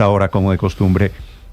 Ahora, como de costumbre,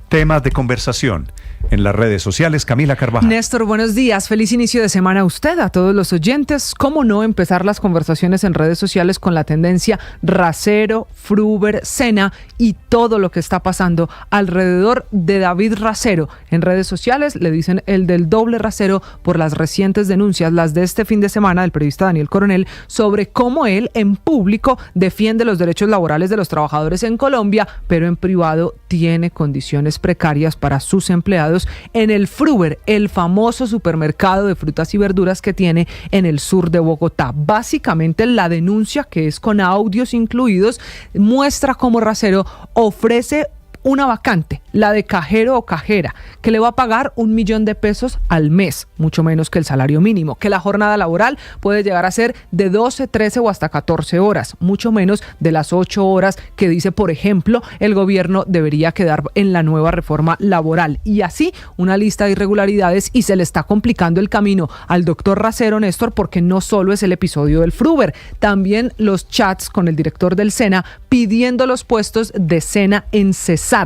temas de conversación en las redes sociales. Camila Carvajal. Néstor, buenos días. Feliz inicio de semana a usted, a todos los oyentes. ¿Cómo no empezar las conversaciones en redes sociales con la tendencia Racero, Fruber, Sena y todo lo que está pasando alrededor de David Racero? En redes sociales le dicen el del doble rasero por las recientes denuncias, las de este fin de semana del periodista Daniel Coronel, sobre cómo él en público defiende los derechos laborales de los trabajadores en Colombia, pero en privado tiene condiciones precarias para sus empleados en el Fruber, el famoso supermercado de frutas y verduras que tiene en el sur de Bogotá. Básicamente la denuncia, que es con audios incluidos, muestra cómo Racero ofrece una vacante, la de cajero o cajera, que le va a pagar $1.000.000 al mes, mucho menos que el salario mínimo, que la jornada laboral puede llegar a ser de 12, 13 o hasta 14 horas, mucho menos de las 8 horas que dice, por ejemplo, el gobierno debería quedar en la nueva reforma laboral. Y así una lista de irregularidades, y se le está complicando el camino al doctor Racero, Néstor, porque no solo es el episodio del Fruber, también los chats con el director del Sena pidiendo los puestos de Sena en Cesar.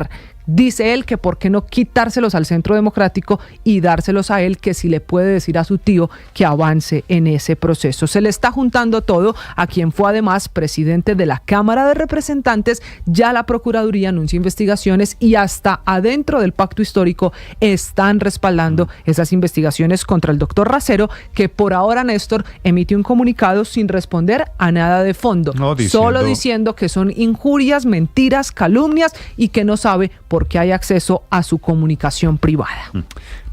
Dice él que por qué no quitárselos al Centro Democrático y dárselos a él, que si le puede decir a su tío que avance en ese proceso. Se le está juntando todo a quien fue además presidente de la Cámara de Representantes. Ya la Procuraduría anuncia investigaciones y hasta adentro del pacto histórico están respaldando esas investigaciones contra el doctor Racero, que por ahora, Néstor, emite un comunicado sin responder a nada de fondo, solo diciendo que son injurias, mentiras, calumnias y que no sabe por qué hay acceso a su comunicación privada.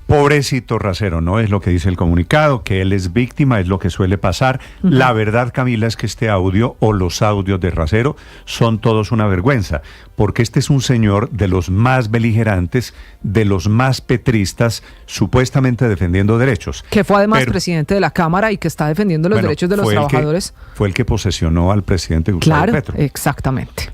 Pobrecito Racero, ¿no? Es lo que dice el comunicado, que él es víctima, es lo que suele pasar. La verdad, Camila, es que este audio o los audios de Racero son todos una vergüenza, porque este es un señor de los más beligerantes, de los más petristas, supuestamente defendiendo derechos. Que fue además presidente de la Cámara y que está defendiendo los derechos de los trabajadores. Fue el que posesionó al presidente Gustavo Petro. Claro, exactamente.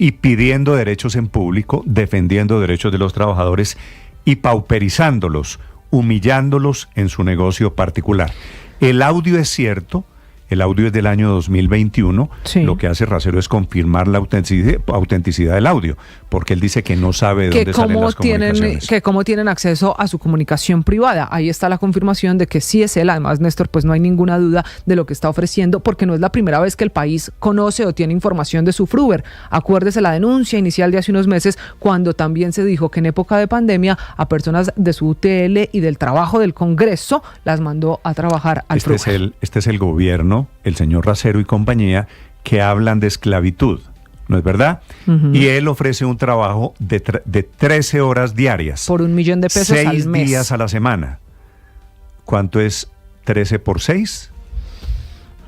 Y pidiendo derechos en público, defendiendo derechos de los trabajadores y pauperizándolos, humillándolos en su negocio particular. El audio es cierto, el audio es del año 2021, sí. Lo que hace Racero es confirmar la autenticidad del audio, porque él dice que no sabe de dónde salen las comunicaciones. Que cómo tienen acceso a su comunicación privada. Ahí está la confirmación de que sí es él. Además, Néstor, pues no hay ninguna duda de lo que está ofreciendo, porque no es la primera vez que el país conoce o tiene información de su Fruber. Acuérdese la denuncia inicial de hace unos meses, cuando también se dijo que en época de pandemia a personas de su UTL y del trabajo del Congreso las mandó a trabajar al Fruber. Este es el gobierno, el señor Racero y compañía, que hablan de esclavitud, ¿no es verdad? Y él ofrece un trabajo de 13 horas diarias. Por $1.000.000 al mes. 6 días a la semana. ¿Cuánto es 13 por 6?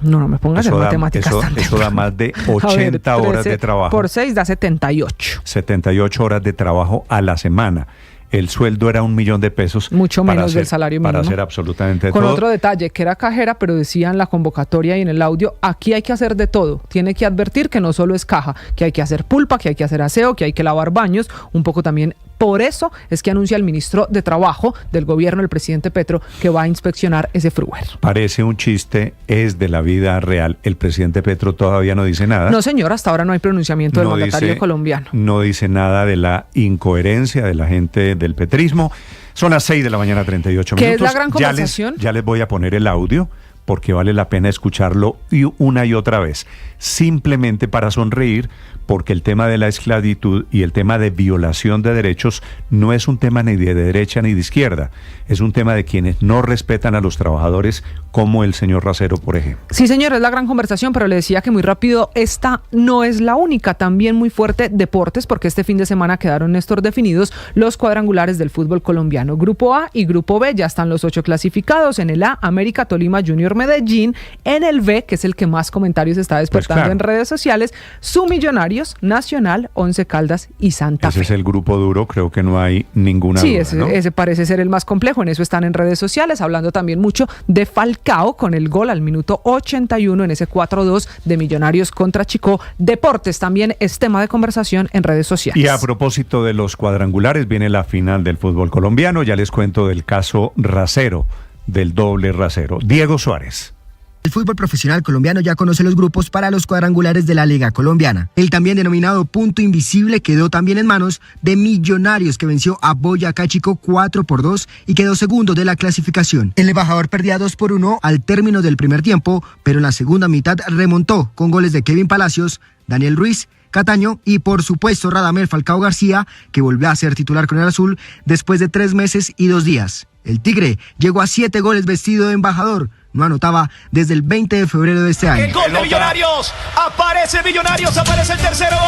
No me pongas en matemáticas. Eso da más de 80 horas de trabajo. Por 6 da 78. 78 horas de trabajo a la semana. El sueldo era $1.000.000. Mucho menos del salario mínimo. Para hacer absolutamente todo. Con otro detalle, que era cajera, pero decía en la convocatoria y en el audio, aquí hay que hacer de todo. Tiene que advertir que no solo es caja, que hay que hacer pulpa, que hay que hacer aseo, que hay que lavar baños, un poco también. Por eso es que anuncia el ministro de Trabajo del gobierno, el presidente Petro, que va a inspeccionar ese Fruber. Parece un chiste, es de la vida real. El presidente Petro todavía no dice nada. No, señor, hasta ahora no hay pronunciamiento del mandatario colombiano. No dice nada de la incoherencia de la gente del petrismo. Son las 6 de la mañana, 38 minutos. ¿Qué es la gran conversación? Ya les voy a poner el audio, porque vale la pena escucharlo una y otra vez. Simplemente para sonreír, porque el tema de la esclavitud y el tema de violación de derechos no es un tema ni de derecha ni de izquierda, es un tema de quienes no respetan a los trabajadores, como el señor Racero, por ejemplo. Sí, señor, es la gran conversación, pero le decía que muy rápido, esta no es la única, también muy fuerte deportes, porque este fin de semana quedaron, Néstor, definidos los cuadrangulares del fútbol colombiano. Grupo A y Grupo B, ya están los 8 clasificados. En el A, América, Tolima, Junior Medellín. En el B, que es el que más comentarios está despertando en redes sociales, su Millonarios, Nacional, Once Caldas y Santa Fe. Ese es el grupo duro, creo que no hay ninguna duda. Sí, ese parece ser el más complejo, en eso están en redes sociales, hablando también mucho de Falcao con el gol al minuto 81 en ese 4-2 de Millonarios contra Chico. Deportes también es tema de conversación en redes sociales. Y a propósito de los cuadrangulares, viene la final del fútbol colombiano, ya les cuento del caso Racero, del doble Racero. Diego Suárez. El fútbol profesional colombiano ya conoce los grupos para los cuadrangulares de la Liga Colombiana. El también denominado punto invisible quedó también en manos de Millonarios, que venció a Boyacá Chico 4-2 y quedó segundo de la clasificación. El embajador perdía 2-1 al término del primer tiempo, pero en la segunda mitad remontó con goles de Kevin Palacios, Daniel Ruiz, Cataño y por supuesto Radamel Falcao García, que volvió a ser titular con el azul después de 3 meses y 2 días. El Tigre llegó a 7 goles vestido de embajador. No anotaba desde el 20 de febrero de este año. El gol de Millonarios, aparece el tercero gol.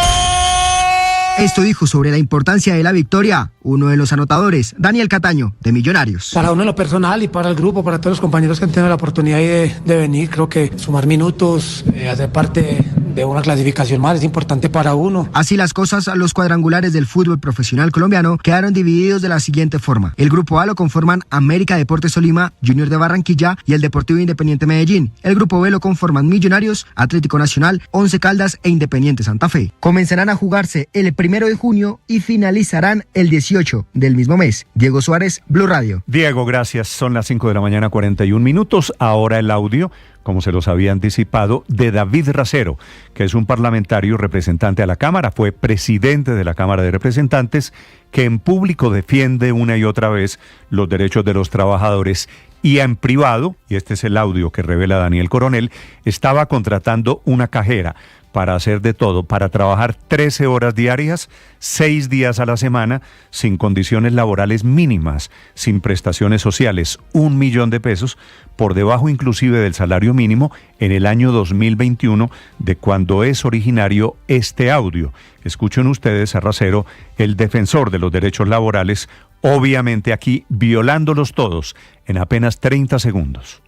Esto dijo sobre la importancia de la victoria uno de los anotadores, Daniel Cataño, de Millonarios. Para uno en lo personal y para el grupo, para todos los compañeros que han tenido la oportunidad de venir, creo que sumar minutos, hacer parte de una clasificación más es importante para uno. Así las cosas, los cuadrangulares del fútbol profesional colombiano quedaron divididos de la siguiente forma. El grupo A lo conforman América Deportes Tolima, Junior de Barranquilla y el Deportivo Independiente Medellín. El grupo B lo conforman Millonarios, Atlético Nacional, Once Caldas e Independiente Santa Fe. Comenzarán a jugarse el 1 de junio y finalizarán el 18 del mismo mes. Diego Suárez, Blue Radio. Diego, gracias. Son las 5 de la mañana, 41 minutos. Ahora el audio, como se los había anticipado, de David Racero, que es un parlamentario representante a la Cámara, fue presidente de la Cámara de Representantes, que en público defiende una y otra vez los derechos de los trabajadores y en privado, y este es el audio que revela Daniel Coronel, estaba contratando una cajera para hacer de todo, para trabajar 13 horas diarias, 6 días a la semana, sin condiciones laborales mínimas, sin prestaciones sociales, 1 millón de pesos, por debajo inclusive del salario mínimo en el año 2021, de cuando es originario este audio. Escuchen ustedes a Racero, el defensor de los derechos laborales, obviamente aquí violándolos todos en apenas 30 segundos.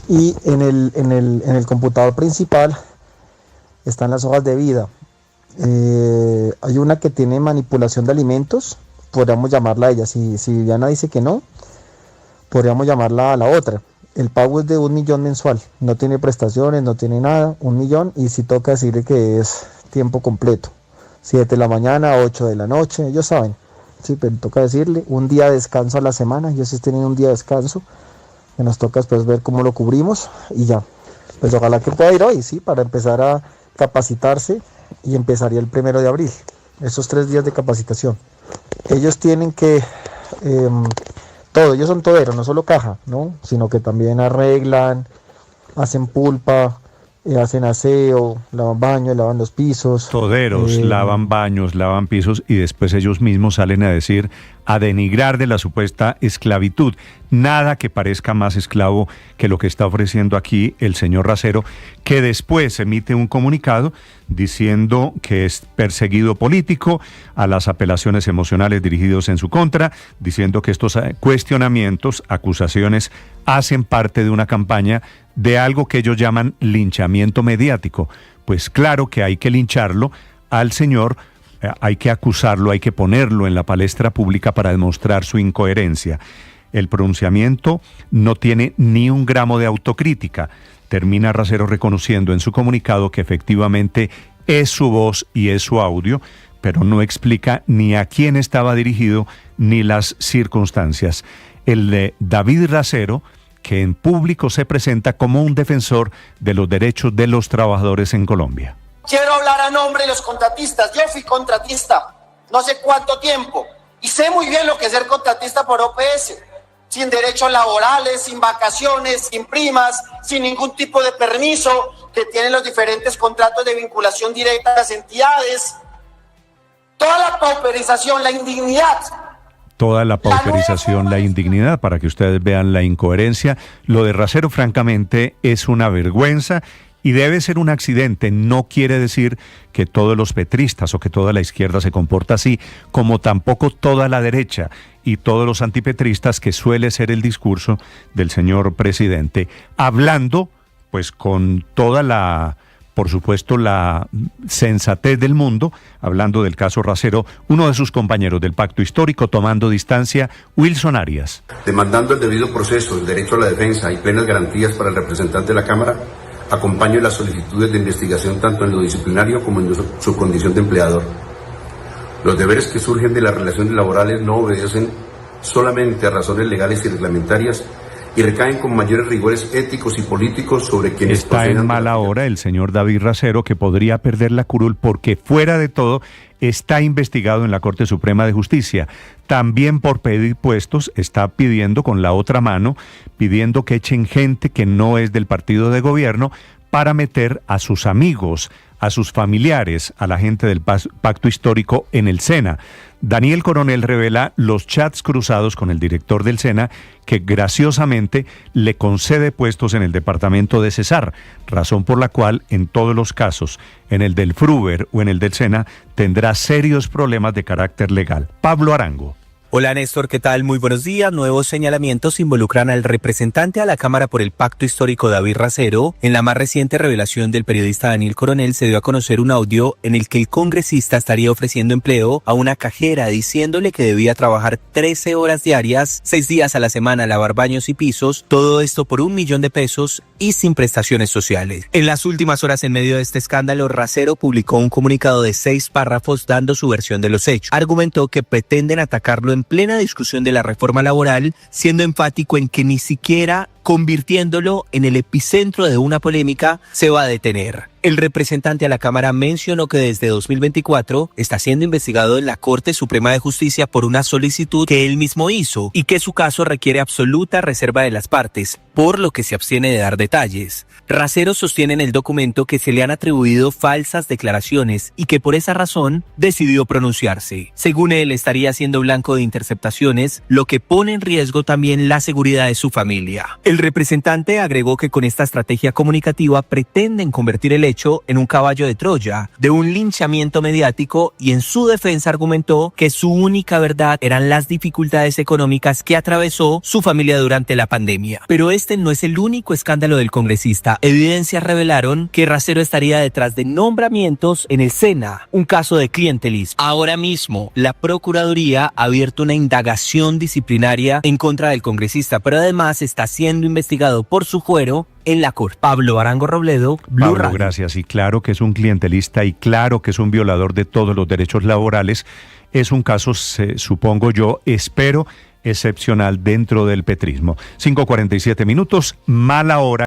Y en el computador principal están las hojas de vida. Hay una que tiene manipulación de alimentos, podríamos llamarla a ella. Si Viviana dice que no, podríamos llamarla a la otra. El pago es de 1 millón mensual, no tiene prestaciones, no tiene nada, 1 millón, y si toca decirle que es tiempo completo, 7 de la mañana, 8 de la noche, ellos saben, sí, pero toca decirle, un día de descanso a la semana, ellos sí tienen un día de descanso, que nos toca después ver cómo lo cubrimos, y ya, pues ojalá que pueda ir hoy, sí, para empezar a capacitarse, y empezaría el 1 de abril, esos 3 días de capacitación. Ellos tienen que, todo, ellos son toderos, no solo caja, ¿no? Sino que también arreglan, hacen pulpa, hacen aseo, lavan baños, lavan los pisos. Toderos, lavan baños, lavan pisos y después ellos mismos salen a decir, a denigrar de la supuesta esclavitud. Nada que parezca más esclavo que lo que está ofreciendo aquí el señor Racero, que después emite un comunicado diciendo que es perseguido político, a las apelaciones emocionales dirigidos en su contra, diciendo que estos cuestionamientos, acusaciones, hacen parte de una campaña de algo que ellos llaman linchamiento mediático. Pues claro que hay que lincharlo al señor, hay que acusarlo, hay que ponerlo en la palestra pública para demostrar su incoherencia. El pronunciamiento no tiene ni un gramo de autocrítica. Termina Racero reconociendo en su comunicado que efectivamente es su voz y es su audio, pero no explica ni a quién estaba dirigido ni las circunstancias. El de David Racero, que en público se presenta como un defensor de los derechos de los trabajadores en Colombia. Quiero hablar a nombre de los contratistas. Yo fui contratista no sé cuánto tiempo y sé muy bien lo que es ser contratista por OPS, sin derechos laborales, sin vacaciones, sin primas, sin ningún tipo de permiso que tienen los diferentes contratos de vinculación directa a las entidades. Toda la pauperización, la indignidad. Toda la pauperización, la indignidad, para que ustedes vean la incoherencia. Lo de Racero, francamente, es una vergüenza y debe ser un accidente. No quiere decir que todos los petristas o que toda la izquierda se comporta así, como tampoco toda la derecha y todos los antipetristas, que suele ser el discurso del señor presidente, hablando pues con toda la, por supuesto, la sensatez del mundo, hablando del caso Racero, uno de sus compañeros del pacto histórico, tomando distancia, Wilson Arias. Demandando el debido proceso, el derecho a la defensa y plenas garantías para el representante de la Cámara, acompaño las solicitudes de investigación tanto en lo disciplinario como en su condición de empleador. Los deberes que surgen de las relaciones laborales no obedecen solamente a razones legales y reglamentarias, y recaen con mayores rigores éticos y políticos sobre quienes está en mala hora el señor David Racero, que podría perder la curul porque fuera de todo está investigado en la Corte Suprema de Justicia. También por pedir puestos está pidiendo con la otra mano, pidiendo que echen gente que no es del partido de gobierno para meter a sus amigos, a sus familiares, a la gente del pacto histórico en el SENA. Daniel Coronel revela los chats cruzados con el director del SENA, que graciosamente le concede puestos en el departamento de Cesar, razón por la cual en todos los casos, en el del Fruber o en el del SENA, tendrá serios problemas de carácter legal. Pablo Arango. Hola Néstor, ¿qué tal? Muy buenos días. Nuevos señalamientos involucran al representante a la Cámara por el Pacto Histórico David Racero. En la más reciente revelación del periodista Daniel Coronel se dio a conocer un audio en el que el congresista estaría ofreciendo empleo a una cajera diciéndole que debía trabajar 13 horas diarias, 6 días a la semana, lavar baños y pisos, todo esto por $1 millón y sin prestaciones sociales. En las últimas horas, en medio de este escándalo, Racero publicó un comunicado de 6 párrafos dando su versión de los hechos. Argumentó que pretenden atacarlo en plena discusión de la reforma laboral, siendo enfático en que ni siquiera convirtiéndolo en el epicentro de una polémica se va a detener. El representante a la Cámara mencionó que desde 2024 está siendo investigado en la Corte Suprema de Justicia por una solicitud que él mismo hizo y que su caso requiere absoluta reserva de las partes, por lo que se abstiene de dar detalles. Racero sostiene en el documento que se le han atribuido falsas declaraciones y que por esa razón decidió pronunciarse. Según él, estaría siendo blanco de interceptaciones, lo que pone en riesgo también la seguridad de su familia. El representante agregó que con esta estrategia comunicativa pretenden convertir el hecho en un caballo de Troya, de un linchamiento mediático, y en su defensa argumentó que su única verdad eran las dificultades económicas que atravesó su familia durante la pandemia. Pero este no es el único escándalo del congresista. Evidencias revelaron que Racero estaría detrás de nombramientos en el SENA, un caso de clientelismo. Ahora mismo, la Procuraduría ha abierto una indagación disciplinaria en contra del congresista, pero además está siendo investigado por su fuero en la Corte. Pablo Arango Robledo, Blue Radio. Gracias. Y claro que es un clientelista y claro que es un violador de todos los derechos laborales. Es un caso, supongo yo, espero, excepcional dentro del petrismo. 5:47 minutos, mala hora.